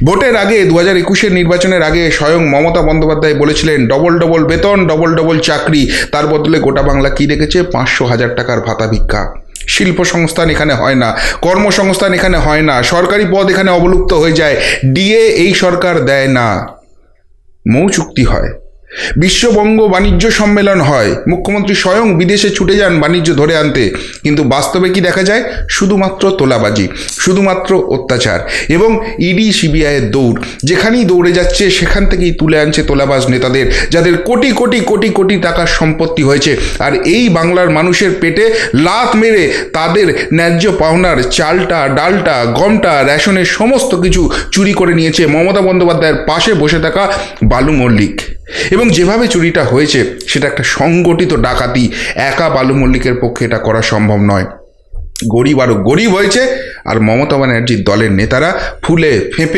ভোটের আগে 2021-এর নির্বাচনের আগে স্বয়ং মমতা বন্দ্যোপাধ্যায় বলেছিলেন ডবল ডবল বেতন, ডবল ডবল চাকরি। তার বদলে গোটা বাংলা কি দেখেছে? 500,000 টাকার ভাতা ভিক্ষা। শিল্প সংস্থান এখানে হয় না, কর্মসংস্থান এখানে হয় না, সরকারি পদ এখানে অবলুপ্ত হয়ে যায়, ডিএ এই সরকার দেয় না, মৌ চুক্তি হয়, বিশ্ববঙ্গ বাণিজ্য সম্মেলন হয়, মুখ্যমন্ত্রী স্বয়ং বিদেশে ছুটে যান বাণিজ্য ধরে আনতে, কিন্তু বাস্তবে কি দেখা যায়? শুধুমাত্র তোলাবাজি, শুধুমাত্র অত্যাচার এবং ইডি সিবিআইয়ের দৌড়। যেখানেই দৌড়ে যাচ্ছে সেখান থেকেই তুলে আনছে তোলাবাজ নেতাদের, যাদের কোটি কোটি কোটি কোটি টাকার সম্পত্তি হয়েছে। আর এই বাংলার মানুষের পেটে লাথ মেরে তাদের ন্যায্য পাওনার চালটা, ডালটা, গমটা, রেশনের সমস্ত কিছু চুরি করে নিয়েছে মমতা বন্দ্যোপাধ্যায়ের পাশে বসে থাকা বালু মল্লিক। এবং যেভাবে চুরিটা হয়েছে সেটা একটা সংগঠিত ডাকাতি। একা বালু মল্লিকের পক্ষে এটা করা সম্ভব নয়। গরিব আরও গরিব হয়েছে, আর মমতা ব্যানার্জির দলের নেতারা ফুলে ফেঁপে